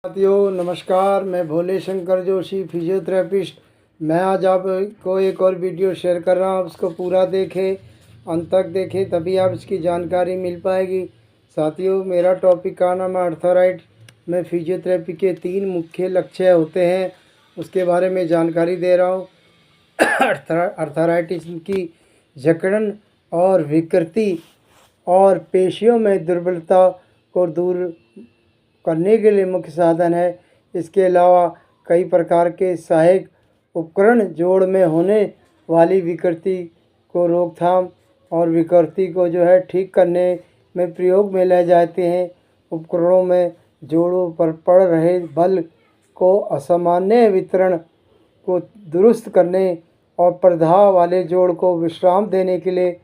साथियों नमस्कार, मैं भोले शंकर जोशी फिजियोथेरेपिस्ट। मैं आज आपको एक और वीडियो शेयर कर रहा हूँ। उसको पूरा देखें, अंत तक देखें, तभी आप इसकी जानकारी मिल पाएगी। साथियों, मेरा टॉपिक का नाम है अर्थराइट में फिजियोथेरेपी के 3 मुख्य लक्ष्य होते हैं, उसके बारे में जानकारी दे रहा हूँ। अर्थराइटिस की जकड़न और विकृति और पेशियों में दुर्बलता को दूर करने के लिए मुख्य साधन है। इसके अलावा कई प्रकार के सहायक उपकरण जोड़ में होने वाली विकृति को रोकथाम और विकृति को ठीक करने में प्रयोग में लाए जाते हैं। उपकरणों में जोड़ों पर पड़ रहे बल को असामान्य वितरण को दुरुस्त करने और प्रदाह वाले जोड़ को विश्राम देने के लिए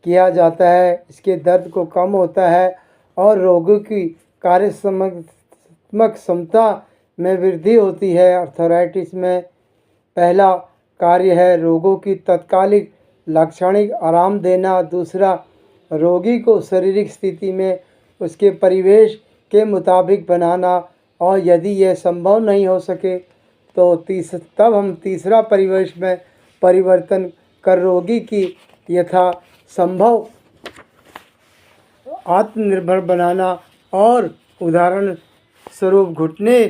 किया जाता है। इसके दर्द को कम होता है और रोगों की कार्यात्मक क्षमता में वृद्धि होती है। अर्थराइटिस में पहला कार्य है रोगों की तत्कालिक लाक्षणिक आराम देना। दूसरा, रोगी को शारीरिक स्थिति में उसके परिवेश के मुताबिक बनाना, और यदि यह संभव नहीं हो सके तो तब हम तीसरा परिवेश में परिवर्तन कर रोगी की यथासंभव आत्मनिर्भर बनाना। और उदाहरण स्वरूप घुटने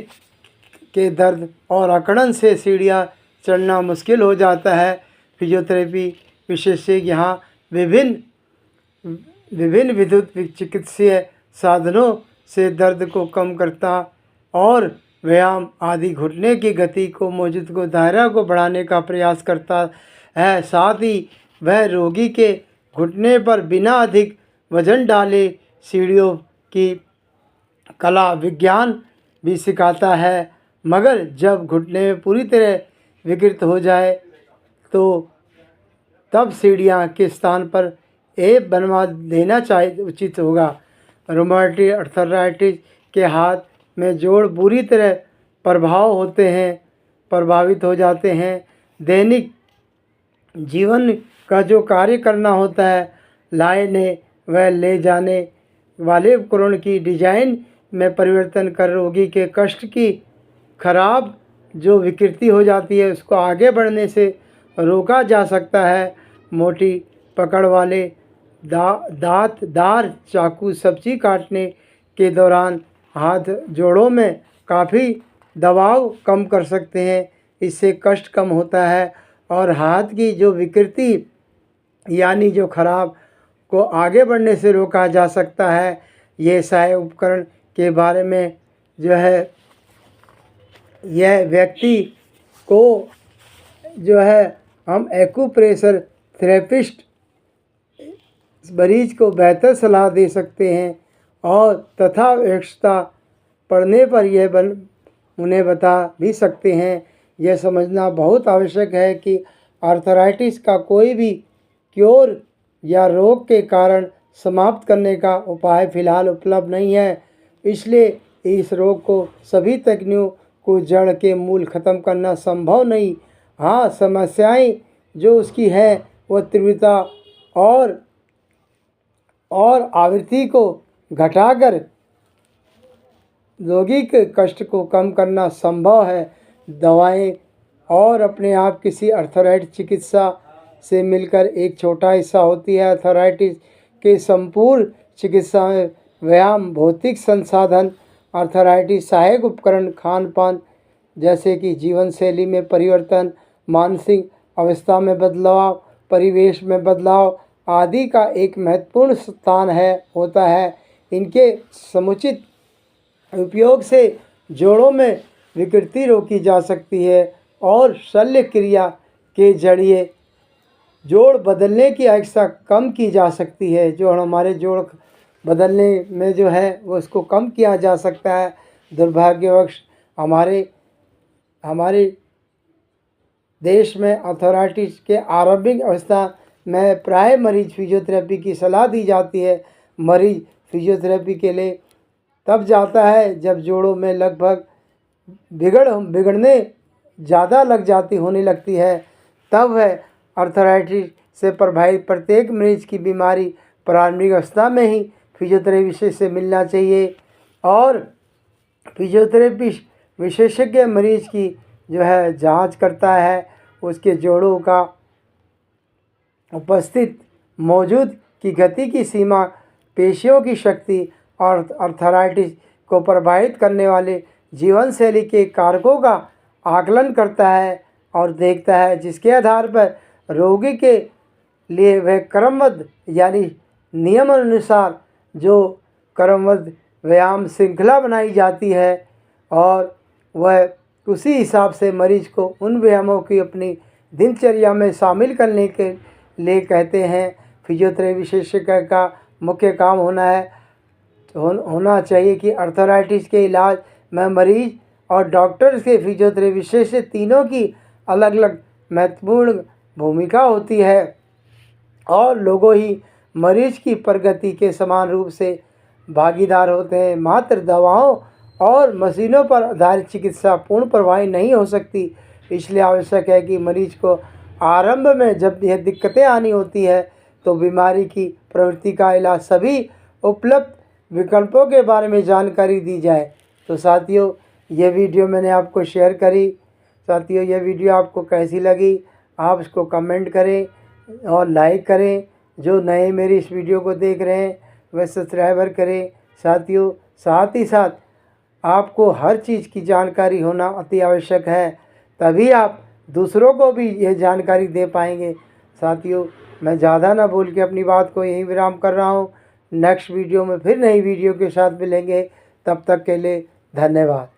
के दर्द और अकड़न से सीढ़ियाँ चढ़ना मुश्किल हो जाता है। फिजियोथेरेपी विशेषज्ञ यहाँ विभिन्न विद्युत चिकित्सीय साधनों से दर्द को कम करता और व्यायाम आदि घुटने की गति को मौजूद को दायरा को बढ़ाने का प्रयास करता है। साथ ही वह रोगी के घुटने पर बिना अधिक वजन डाले सीढ़ियों की कला विज्ञान भी सिखाता है। मगर जब घुटने में पूरी तरह विकृत हो जाए तो तब सीढ़ियाँ के स्थान पर एप बनवा देना चाहिए उचित होगा। रोमेटॉइड अर्थराइटिस के हाथ में जोड़ बुरी तरह प्रभावित हो जाते हैं। दैनिक जीवन का जो कार्य करना होता है, लाने व ले जाने वाले उपकरण की डिजाइन में परिवर्तन कर रोगी के कष्ट की खराब जो विकृति हो जाती है उसको आगे बढ़ने से रोका जा सकता है। मोटी पकड़ वाले दांतदार चाकू सब्जी काटने के दौरान हाथ जोड़ों में काफ़ी दबाव कम कर सकते हैं। इससे कष्ट कम होता है और हाथ की जो विकृति यानी जो खराब को आगे बढ़ने से रोका जा सकता है। ये सहायक उपकरण के बारे में यह व्यक्ति को हम एक्यूप्रेशर थेरेपिस्ट मरीज को बेहतर सलाह दे सकते हैं और तथा आवश्यकता पड़ने पर उन्हें बता भी सकते हैं। यह समझना बहुत आवश्यक है कि आर्थराइटिस का कोई भी क्योर या रोग के कारण समाप्त करने का उपाय फिलहाल उपलब्ध नहीं है। इसलिए इस रोग को सभी तकनीकों को जड़ के मूल ख़त्म करना संभव नहीं। हाँ, समस्याएं जो उसकी है वह तीव्रता और आवृत्ति को घटाकर रोगी के कष्ट को कम करना संभव है। दवाएं और अपने आप किसी अर्थराइटिस चिकित्सा से मिलकर एक छोटा हिस्सा होती है। अर्थराइटिस के संपूर्ण चिकित्सा में व्यायाम, भौतिक संसाधन, अर्थराइटिस सहायक उपकरण, खान पान जैसे कि जीवन शैली में परिवर्तन, मानसिक अवस्था में बदलाव, परिवेश में बदलाव आदि का एक महत्वपूर्ण स्थान होता है। इनके समुचित उपयोग से जोड़ों में विकृति रोकी जा सकती है और शल्य क्रिया के जरिए जोड़ बदलने की आवश्यकता कम की जा सकती है। जो हमारे जोड़ बदलने में वो उसको कम किया जा सकता है। दुर्भाग्यवश हमारे देश में अर्थराइटिस के आरंभिक अवस्था में प्राय मरीज फिजियोथेरेपी की सलाह दी जाती है। मरीज फिजियोथेरेपी के लिए तब जाता है जब जोड़ों में लगभग बिगड़ने ज़्यादा होने लगती है। तब वह अर्थराइटिस से प्रभावित प्रत्येक मरीज की बीमारी प्रारंभिक अवस्था में ही फिजियोथेरेपी से मिलना चाहिए और फिजियोथेरेपिस्ट विशेषज्ञ मरीज की जो है जांच करता है, उसके जोड़ों का उपस्थित मौजूद की गति की सीमा, पेशियों की शक्ति और अर्थराइटिस को प्रभावित करने वाले जीवन शैली के कारकों का आकलन करता है और देखता है, जिसके आधार पर रोगी के लिए वह क्रमबद्ध यानी नियम अनुसार जो क्रमबद्ध व्यायाम श्रृंखला बनाई जाती है और वह उसी हिसाब से मरीज को उन व्यायामों की अपनी दिनचर्या में शामिल करने के लिए कहते हैं। फिजियोथेरेपी विशेषज्ञ का मुख्य काम होना चाहिए कि अर्थराइटिस के इलाज में मरीज और डॉक्टर्स के फिजियोथेरेपी विशेषज्ञ तीनों की अलग अलग महत्वपूर्ण भूमिका होती है और लोगों ही मरीज की प्रगति के समान रूप से भागीदार होते हैं। मात्र दवाओं और मशीनों पर आधारित चिकित्सा पूर्ण प्रभावी नहीं हो सकती, इसलिए आवश्यक है कि मरीज को आरंभ में जब यह दिक्कतें आनी होती है तो बीमारी की प्रवृत्ति का इलाज सभी उपलब्ध विकल्पों के बारे में जानकारी दी जाए। तो साथियों, यह वीडियो मैंने आपको शेयर करी। साथियों, यह वीडियो आपको कैसी लगी आप इसको कमेंट करें और लाइक करें। जो नए मेरी इस वीडियो को देख रहे हैं वह सब्सक्राइबर करें। साथियों, साथ ही साथ आपको हर चीज़ की जानकारी होना अति आवश्यक है, तभी आप दूसरों को भी यह जानकारी दे पाएंगे। साथियों, मैं ज़्यादा ना बोल के अपनी बात को यहीं विराम कर रहा हूँ। नेक्स्ट वीडियो में फिर नई वीडियो के साथ मिलेंगे, तब तक के लिए धन्यवाद।